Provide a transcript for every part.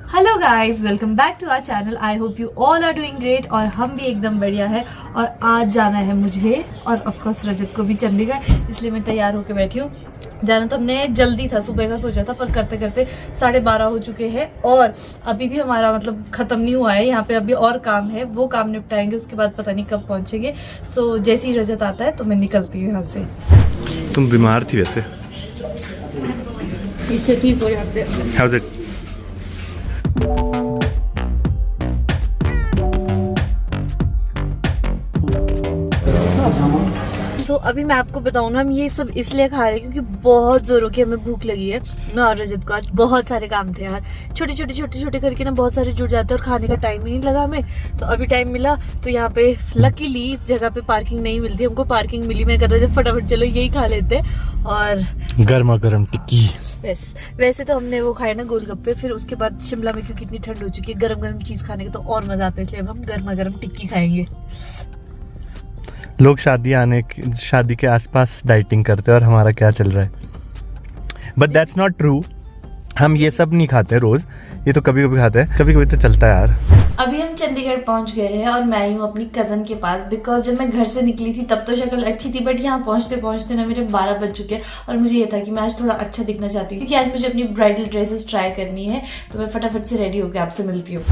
Hello guys, welcome back to our channel. I hope you all are doing great और हम भी एकदम बढ़िया है। और आज जाना है मुझे और ऑफ कोर्स रजत को भी चंडीगढ़, इसलिए मैं तैयार होकर बैठी हूँ। जाना तो हमने जल्दी था, सुबह का सोचा था, पर करते करते 12:30 हो चुके हैं और अभी भी हमारा मतलब खत्म नहीं हुआ है। यहाँ पे अभी और काम है, वो काम निपटाएंगे, उसके बाद पता नहीं कब पहुंचेंगे। सो जैसे ही रजत आता है तो मैं निकलती हूँ यहाँ से। तुम बीमार थी वैसे, इससे ठीक हो जाते हैं। How's it? तो अभी मैं आपको बताऊँ ना, हम ये सब इसलिए खा रहे हैं क्योंकि बहुत जोरों की हमें भूख लगी है। मैं और रजत को आज बहुत सारे काम थे यार, छोटे छोटे करके ना बहुत सारे जुड़ जाते हैं और खाने का टाइम ही नहीं लगा हमें। तो अभी टाइम मिला तो यहाँ पे लकीली इस जगह पे पार्किंग नहीं मिलती, हमको पार्किंग मिली। मैं कर रहा था फटाफट चलो यही खा लेते। और गर्मा गर्म टिक्की। वैसे तो हमने वो खाए ना गोलगप्पे, फिर उसके बाद शिमला में क्योंकि इतनी ठंड हो चुकी है, गरम गरम चीज खाने का तो और मजा आता है, इसलिए हम गर्मा गर्म टिक्की खाएंगे। लोग शादी के आसपास डाइटिंग करते हैं और हमारा क्या चल रहा है। But that's not true. हम ये सब नहीं खाते रोज, ये तो कभी कभी खाते हैं, कभी कभी तो चलता है यार। अभी हम चंडीगढ़ पहुंच गए हैं और मैं हूँ अपनी कजन के पास, बिकॉज जब मैं घर से निकली थी तब तो शक्ल अच्छी थी, बट यहाँ पहुंचते पहुंचते ना मेरे 12 बज चुके हैं। और मुझे ये था कि मैं आज थोड़ा अच्छा दिखना चाहती हूँ, क्योंकि आज मुझे अपनी ब्राइडल ड्रेसेस ट्राई करनी है। तो मैं फटाफट से रेडी होकर आपसे मिलती हूँ।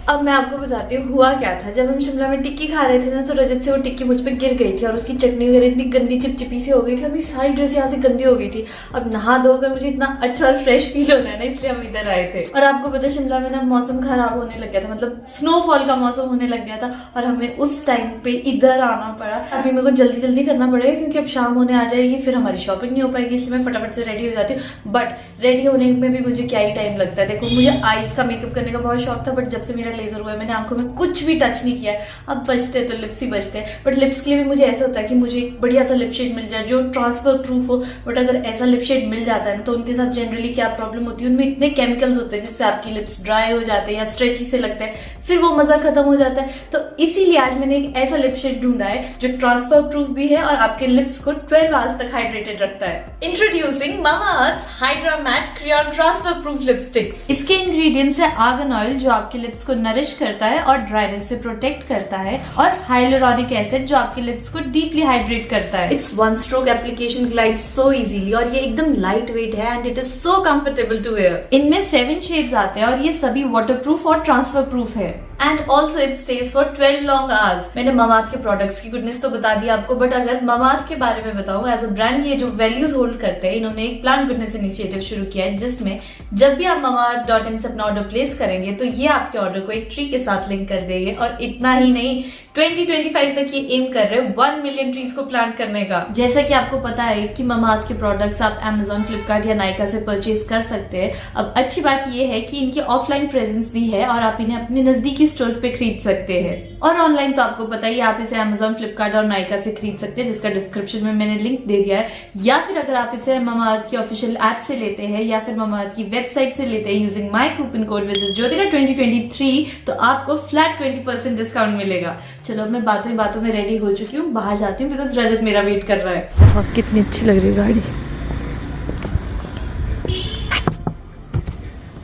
अब मैं आपको बताती हूँ हुआ क्या था। जब हम शिमला में टिक्की खा रहे थे ना, तो रजत से वो टिक्की मुझ पर गिर गई थी और उसकी चटनी वगैरह इतनी गंदी चिपचिपी सी हो गई थी, मेरी सारी ड्रेस यहाँ से गंदी हो गई थी। अब नहा धोकर मुझे इतना अच्छा और फ्रेश फील हो रहा है ना, इसलिए हम इधर आए थे। और आपको पता है शिमला में ना मौसम खराब होने लग गया था, मतलब स्नोफॉल का मौसम होने लग गया था और हमें उस टाइम पे इधर आना पड़ा। अभी मेरे को जल्दी जल्दी करना पड़ेगा क्योंकि अब शाम होने आ जाएगी, फिर हमारी शॉपिंग नहीं हो पाएगी, इसलिए मैं फटाफट से रेडी हो जाती हूँ। बट रेडी होने में भी मुझे क्या ही टाइम लगता है। देखो, मुझे आईज का मेकअप करने का बहुत शौक था, बट जब से मेरा लेजर हुआ है मैंने आंखों में कुछ भी टच नहीं किया है। अब बचते तो लिप्स ही बचते हैं, बट लिप्स के लिए भी मुझे ऐसा होता है कि मुझे एक बढ़िया सा लिप शेड मिल जाए जो ट्रांसफर प्रूफ हो। बट अगर ऐसा लिप शेड मिल जाता है ना, तो उनके साथ जनरली क्या प्रॉब्लम होती है, उनमें इतने केमिकल्स होते हैं जिससे आपकी लिप्स ड्राई हो जाते हैं या स्ट्रेची से लगता है, फिर वो मजा खत्म हो जाता है। तो इसीलिए आज मैंने एक ऐसा लिप शेड ढूंढा है जो ट्रांसफर प्रूफ भी है और आपके लिप्स को 12 आवर्स तक हाइड्रेटेड रखता है। Introducing Mamaearth hydra mat crayon transfer proof lipsticks. इसके इंग्रेडिएंट्स है आर्गन ऑयल जो आपके लिप्स को नरिश करता है और ड्राइनेस से प्रोटेक्ट करता है, और हाइलुरोनिक एसिड जो आपके लिप्स को डीपली हाइड्रेट करता है। It's one stroke application glides so easily और ये एकदम लाइट वेट है and it is so comfortable to wear. इनमें 7 शेड्स आते हैं और ये सभी वाटरप्रूफ और ट्रांसफर प्रूफ है। And also it stage for 12 long hours. मैंने मामाअर्थ के प्रोडक्ट्स की गुडनेस तो बता दी आपको, बट अगर मामाअर्थ के बारे में बताऊं, एज अ ब्रांड ये जो वैल्यूज होल्ड करते हैं, इन्होंने एक प्लांट गुडनेस इनिशिएटिव शुरू किया है, जिसमें जब भी आप मामाअर्थ.in से अपना ऑर्डर प्लेस करेंगे तो ये आपके ऑर्डर को एक ट्री के साथ लिंक कर देंगे। और इतना ही नहीं, 2025 तक ये एम कर रहे हैं 1 मिलियन ट्रीज को प्लांट करने का। जैसा कि आपको पता है कि मामाअर्थ के प्रोडक्ट्स आप Amazon, फ्लिपकार्ट या नायका से परचेज कर सकते हैं। अब अच्छी बात ये है कि इनकी ऑफलाइन प्रेजेंस भी है और आप इन्हें अपने नजदीकी स्टोर्स पे खरीद सकते हैं। और ऑनलाइन तो आपको पता ही, आप इसे Amazon, फ्लिपकार्ट और नायका से खरीद सकते हैं, जिसका डिस्क्रिप्शन में मैंने लिंक दे दिया है। या फिर अगर आप इसे मामाअर्थ की ऑफिशियल ऐप से लेते हैं या फिर मामाअर्थ की वेबसाइट से लेते हैं using my coupon code which is Jyotika 2023, तो आपको फ्लैट 20% डिस्काउंट मिलेगा। चलो, मैं बातों में रेडी हो चुकी हूँ, बाहर जाती हूँ बिकॉज रजत मेरा वेट कर रहा है। और कितनी अच्छी लग रही है गाड़ी।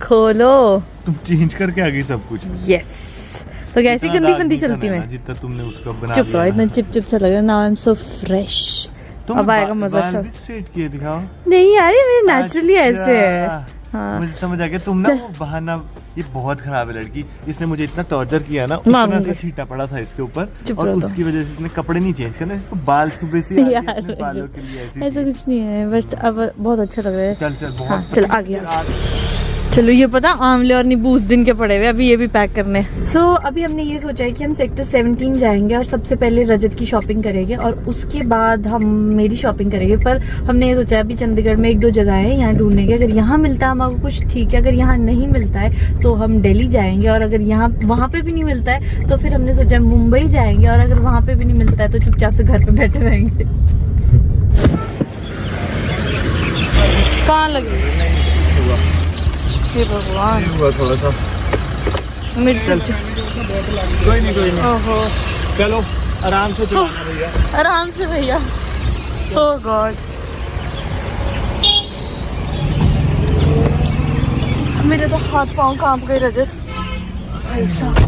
खोलो। तुम चेंज करके आ गई सब कुछ। यस। तो कैसी गंदी फंदी चलती मैं, जितना तुमने उसको बना चुप रहो, इतना चिप सा लग रहा है। Now I am so fresh. अब आएगा मजा। सब स्ट्रेट किए दिखाओ। नहीं यार, ये मेरे नेचुरली ऐसे है। हाँ। मुझे समझ आ गया। तुम ना वो बहाना, ये बहुत खराब है लड़की, इसने मुझे इतना टॉर्चर किया ना, उतना सा छींटा पड़ा था इसके ऊपर और उसकी वजह से इसने कपड़े नहीं चेंज करना, इसको बाल सुबह से अपने बालों के लिए ऐसा कुछ नहीं है, बट अब बहुत अच्छा लग रहा है। चल बहुत। चल आ गया। चलो, ये पता आंवले और नींबू उस दिन के पड़े हुए, अभी ये भी पैक करने। सो अभी हमने ये सोचा है कि हम सेक्टर 17 जाएंगे और सबसे पहले रजत की शॉपिंग करेंगे और उसके बाद हम मेरी शॉपिंग करेंगे। पर हमने ये सोचा है अभी चंडीगढ़ में 1-2 जगह है यहाँ ढूंढने की, अगर यहाँ मिलता है हमारे कुछ ठीक है, अगर यहाँ नहीं मिलता है तो हम दिल्ली जाएंगे, और अगर यहाँ वहाँ पे भी नहीं मिलता है तो फिर हमने सोचा मुंबई जाएंगे, और अगर वहाँ पे भी नहीं मिलता है तो चुपचाप से घर पे बैठे रहेंगे। कहाँ लगे भगवान, हुआ थोड़ा सा मिर्च। कोई नहीं। ओहो, चलो आराम से चलाना भैया, आराम से भैया। ओह गॉड, मेरे तो हाथ पाँव कांप गए रजत भाई साहब।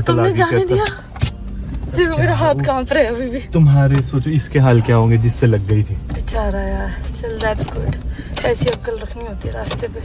तुमने जाने दिया, देखो मेरा हाथ कांप रहा है अभी भी। तुम्हारे सोचो इसके हाल क्या होंगे जिससे लग गई थी। बेचारा यार, चल दैट्स गुड, ऐसी अक्ल रखनी होती है रास्ते पे।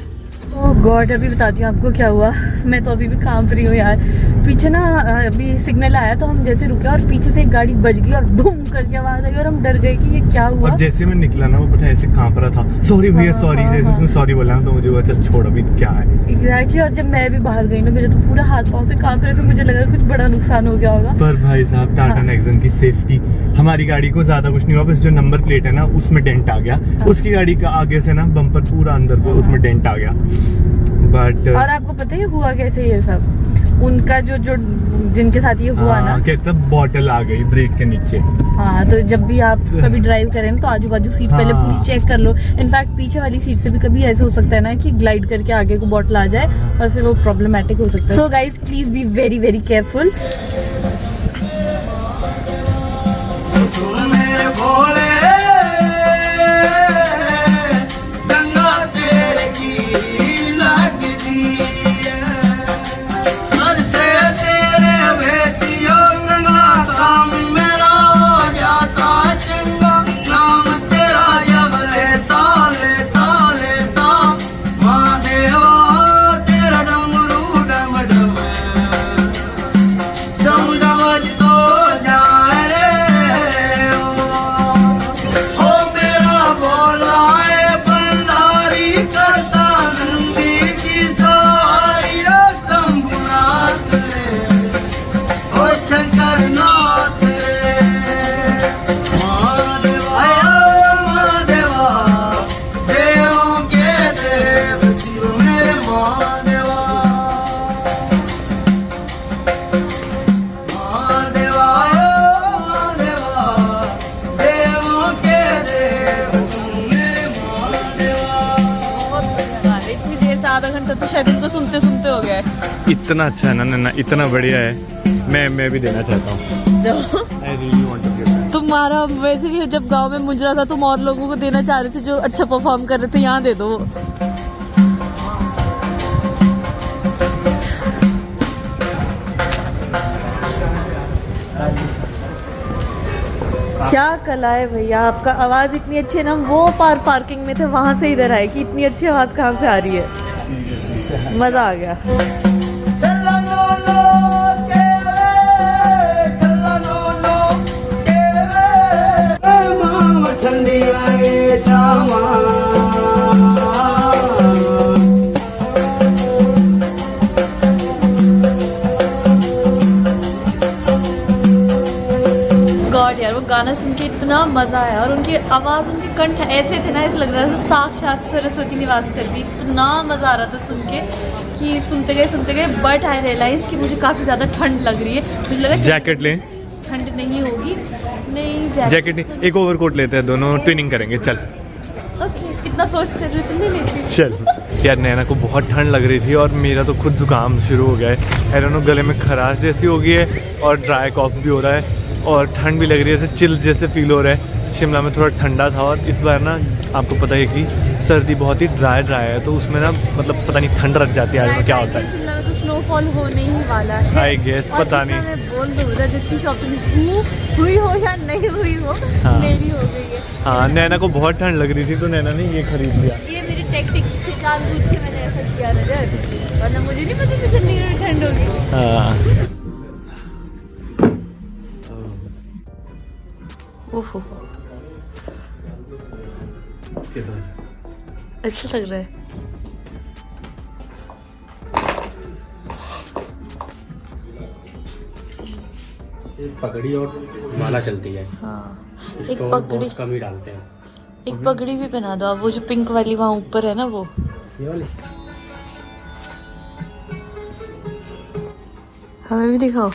ओह गॉड, अभी बताती हूँ आपको क्या हुआ। मैं तो अभी भी कांप रही हूँ यार। पीछे ना अभी सिग्नल आया तो हम जैसे रुके और पीछे से एक गाड़ी बज गई और बूम करके आवाज आई और हम डर गए कि ये क्या हुआ। और जैसे मैं निकला ना वो पता है ऐसे कांप रहा था, सॉरी भैया सॉरी, जैसे उसने सॉरी बोला तो मुझे हुआ चल छोड़ अभी क्या है। एग्जैक्टली। और जब मैं भी बाहर गई ना मेरे तो पूरा हाथ पाँव से कांप रहे थे, मुझे लगा कुछ बड़ा नुकसान हो गया होगा। पर भाई साहब टाटा नेक्सन की सेफ्टी, हमारी गाड़ी को ज्यादा कुछ नहीं हुआ, बस जो नंबर प्लेट है ना उसमें डेंट आ गया। उसकी गाड़ी का आगे से ना बम्पर पूरा अंदर को उसमें डेंट आ गया। बट और आपको पता है हुआ कैसे ये सब, उनका जो जिनके साथ ये हुआ ना, कहता बॉटल आ गई ब्रेक के नीचे। हाँ, तो जब भी आप कभी ड्राइव करें तो आजू बाजू सीट पहले पूरी चेक कर लो। इनफैक्ट पीछे वाली सीट से भी कभी ऐसा हो सकता है ना कि ग्लाइड करके आगे को बॉटल आ जाए और फिर वो प्रॉब्लमेटिक हो सकता है। So guys please be very very careful. आधा घंटा तो शायद इनको सुनते सुनते हो गया। इतना अच्छा है ना नन्ना, इतना बढ़िया है, मैं भी देना चाहता हूँ। तुम्हारा वैसे भी जब गांव में मुजरा था तुम और लोगों को देना चाह रहे थे जो अच्छा परफॉर्म कर रहे थे, यहाँ दे दो। क्या कला है भैया आपका, आवाज इतनी अच्छी है ना। वो पार्किंग में थे वहां से इधर आए कि इतनी अच्छी आवाज कहाँ से आ रही है। मजा आ गया। गॉड यार, वो गाना सुन के इतना मजा आया और उनकी आवाज़, उनके कंठ ऐसे थे ना, ऐसे लग रहा था साक्षात सरस्वती निवास करती। इतना मजा आ रहा था सुन के कि सुनते गए। बट आई रियलाइज कि मुझे काफ़ी ज़्यादा ठंड लग रही है। मुझे लगा जैकेट लें, ठंड नहीं होगी। नहीं जैकेट नहीं, एक ओवरकोट लेते हैं, दोनों ट्विनिंग करेंगे। चल ओके, इतना फोर्स कर रहे थे, नहीं लेती। चल यार, नैना को बहुत ठंड लग रही थी और मेरा तो खुद जुकाम शुरू हो गया है। आई डोंट नो, गले में खराश जैसी हो गई है और ड्राई कॉफ भी हो रहा है और ठंड भी लग रही है, जैसे चिल्स जैसे फील हो रहा है। शिमला में थोड़ा ठंडा था और इस बार ना आपको पता है कि सर्दी बहुत ही ड्राई है, तो उसमें ना मतलब पता नहीं ठंड रख जाती है। आज में क्या होता है, शिमला में तो स्नोफॉल होने ही वाला है आई गेस, पता नहीं। मैं बोल दूँ रजत की शॉपिंग हुई हो या नहीं हुई हो, हाँ। मेरी हो गई है। हाँ, नैना को बहुत ठंड लग रही थी तो नैना ने ये खरीद लिया। ये मेरी टैक्टिक्स थी, जानबूझ के मैंने ऐसा किया रजत, वरना मुझे नहीं पता कि ठंडी में ठंड होगी। हाँ। ओहो, अच्छा लग रहा है। पगड़ी और माला चलती है। हाँ, एक एक पगड़ी बहुत कम ही डालते हैं। एक पगड़ी भी पहना दो आप, वो जो पिंक वाली वहाँ ऊपर है ना, वो ये वाली हमें भी दिखाओ।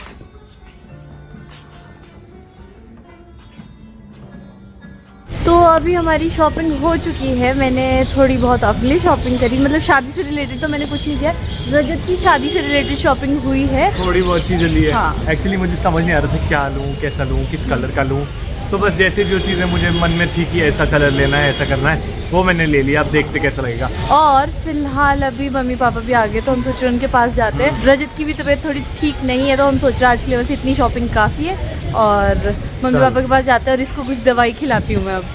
तो अभी हमारी शॉपिंग हो चुकी है। मैंने थोड़ी बहुत अपने लिए शॉपिंग करी, मतलब शादी से रिलेटेड तो मैंने कुछ नहीं किया, रजत की शादी से रिलेटेड शॉपिंग हुई है। थोड़ी बहुत चीज़ें ली है। हाँ। एक्चुअली मुझे समझ नहीं आ रहा था क्या लूँ, कैसा लूँ, किस कलर का लूँ, तो बस जैसे जो चीज़ें मुझे मन में थी कि ऐसा कलर लेना है, ऐसा करना है, वो मैंने ले लिया। अब देखते कैसा लगेगा। और फिलहाल अभी मम्मी पापा भी आ गए तो हम सोच रहे हैं उनके पास जाते हैं। रजत की भी तबीयत थोड़ी ठीक नहीं है तो हम सोच रहे हैं आज के लिए बस इतनी शॉपिंग काफ़ी है और मम्मी पापा के पास जाते हैं और इसको कुछ दवाई खिलाती हूँ मैं अब।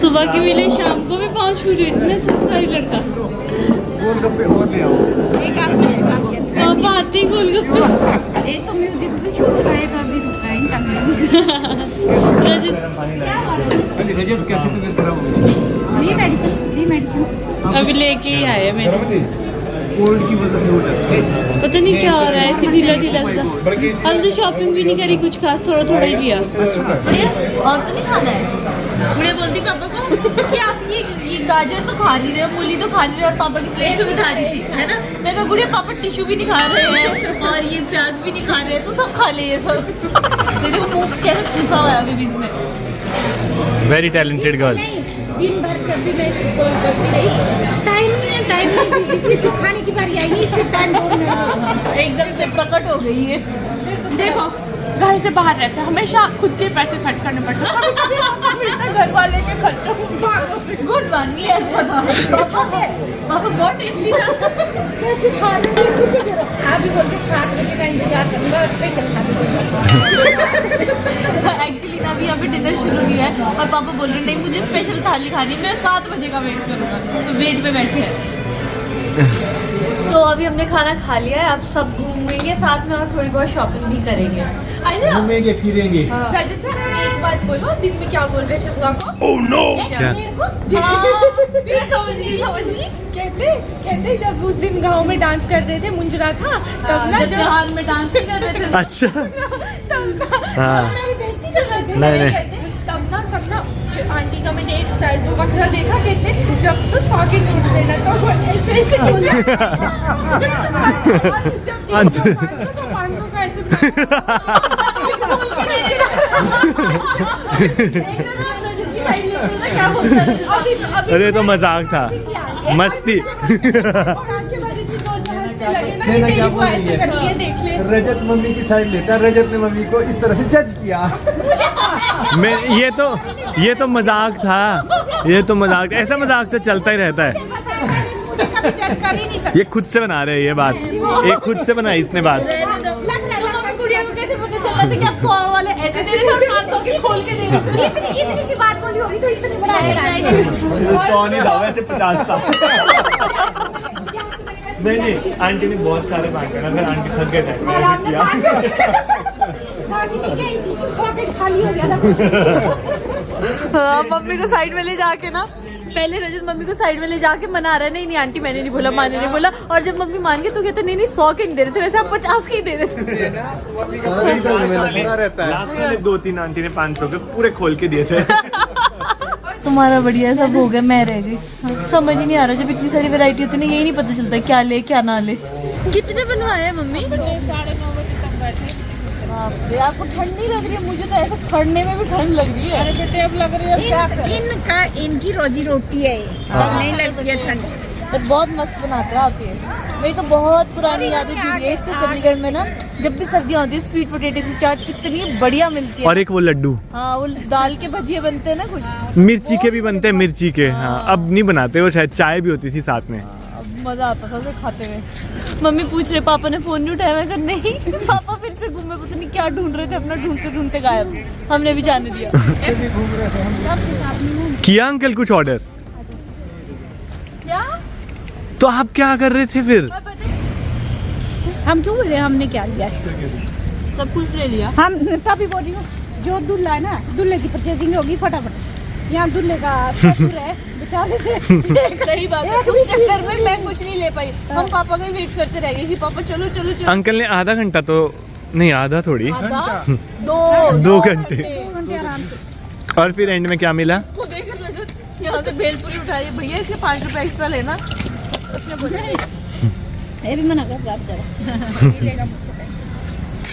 सुबह की मिले शाम को भी 5 पूरी, इतने संस्कारी लड़का। गोलगप्पे और ले आओ। पापा आते ही गोलगप्पे। एक तो म्यूजिक भी शुरू का है, अभी रुका है इनका म्यूजिक। रजत कैसे तबीयत खराब हो गई? ली मेडिसिन अभी लेके ही आए मेरे, कोल्ड की वजह से हो जाता है। पता नहीं क्या हो रहा है, ऐसे ढीला ढीला सा। हम तो शॉपिंग भी नहीं करी कुछ खास, थोड़ा थोड़ा ही लिया। और तो नहीं खाना है। बुढ़िया बोलती पापा को कि आप ये गाजर तो खा नहीं रहे, मूली तो खा नहीं रहे और पापा की प्लेट से उठा रही थी, है ना। मैं कहा गुड़िया पापा टिश्यू भी नहीं खा रहे हैं और ये प्याज भी नहीं खा रहे हैं, तो सब खा ले ये सब। देखो मुंह कैसे फंसा हुआ है अभी बीच में। Very talented girl. दिन भर जब भी मैं कॉल करती रही, टाइम नहीं, इसको खाने की बारी आएगी, इसको टाइम एकदम से प्रकट हो गई है। देखो घर से बाहर रहते हैं, हमेशा खुद के पैसे खर्च करने पड़ते हैं, कभी कभी घर वाले के खर्चों। गुड वन, ये अच्छा था। पापा बहुत टेस्टी था। कैसे खा रहे हैं? आप भी बोलते 7 बजे का इंतजार करूंगा स्पेशल खाने। एक्चुअली ना अभी यहाँ पे डिनर शुरू नहीं है और पापा बोल रहे नहीं मुझे स्पेशल थाली खानी है, मैं 7 बजे का वेट करूँगा, तो वेट पे बैठे हैं। तो अभी हमने खाना खा लिया है, अब सब घूमेंगे साथ में और थोड़ी बहुत शॉपिंग भी करेंगे। घूमेंगे फिरेंगे। रजत एक बात बोलो, दिन में क्या बोल रहे थे सुबह को? Oh no. क्या? कहते जब उस दिन गांव में डांस कर रहे थे, मुंजरा था तब ना, जब त्योहार में डांस नहीं कर रहे थे। अच्छा। तब मेरी बेइज्जती कर रहे थे। नहीं। तब ना आंटी का मैंने एक स्टाइल तो बकरा देखा, कहते जब तो 100 के नोट लेना तो वो ऐसे ऐसे बोला। जब 500 का ऐसे। अरे तो मजाक था, मस्ती। देख ले, रजत मम्मी की साइड लेता है, रजत ने मम्मी को इस तरह से जज किया। मैं ये तो मजाक था, ये तो मजाक, ऐसा मजाक तो चलता ही रहता है। ये खुद से बना रहे हैं ये बात, ये खुद से बनाई इसने बात। गुड़िया को कैसे पता चल रहा था कि आप 100 वाले ऐसे दे रहे थे और 500 की खोल के दे रहे थे? इतनी सी बात बोली होगी तो इतनी बड़ा 100 नहीं था, वैसे 50 था। नहीं, आंटी ने बहुत सारे बांटे ना, फिर आंटी थक गए थे। खाली हो गया था। हाँ, मम्मी को साइड में ले जाके ना, पहले रजत मम्मी को साइड में ले जाके मना रहा है, नहीं आंटी मैंने नहीं बोला, माँ ने नहीं बोला, और जब मम्मी मान गई तो कहते नहीं 100 के नहीं दे रहे थे, वैसे आप 50 के ही दे रहे थे। लास्ट वाले 2-3 आंटी ने 500 के पूरे खोल के दिए थे। तुम्हारा बढ़िया सब हो गया, मैं रह गई। समझ ही नहीं आ रहा, जब इतनी सारी वैरायटी होती है ना, यही नहीं पता चलता क्या ले क्या ना ले। कितने बनवाए हैं मम्मी? 9:30 बजे तक बैठे। बाप रे, आपको ठंड नहीं लग रही है? मुझे तो ऐसे खड़ने में भी ठंड लग रही है। अरे बेटे अब लग रही है, क्या करें? इनकी रोजी रोटी है, तब नहीं लगती है ठंड। पर बहुत मस्त बनाते हो आप ये। मेरी तो बहुत पुरानी यादें जुड़ी है इससे। चंडीगढ़ में ना जब भी सर्दियाँ होती है, स्वीट पोटैटो की चाट इतनी बढ़िया मिलती है। और एक वो लड्डू, हाँ, वो दाल के भजिए बनते हैं ना कुछ, मिर्ची के भी बनते हैं, मिर्ची के। हाँ, अब नहीं बनाते वो, शायद चाय भी होती थी साथ में। मजा आता था उसे खाते हुए। मम्मी पूछ रहे पापा ने फोन नहीं उठाया, मैं कहा नहीं। पापा फिर से घूमे, पता नहीं क्या ढूंढ रहे थे, अपना ढूंढते ढूंढते गायब। हमने भी जाने दिया। किया अंकल कुछ ऑर्डर? क्या? तो आप क्या कर रहे थे फिर? हम क्यों बोल रहे हैं हमने क्या लिया? सब कुछ ले लिया। हम तभी बोल रही हूँ, जो दूल्हा है ना, दूल्हे की परचेजिंग होगी फटाफट। यहाँ दूल्हे का ससुर है बेचारे से। सही बात है, उस चक्कर में मैं कुछ नहीं ले पाई। हम पापा का ही वेट करते रह गए कि पापा चलो चलो चलो। अंकल ने आधा घंटा तो नहीं, आधा थोड़ी, आधा 2 घंटे। आराम से। और फिर एंड में क्या मिला? को देख रजत यहाँ से भेलपुरी उठा रही है, भैया इसके 5 रुपए एक्स्ट्रा लेना। ये भी मना कर रहा है बेचारा।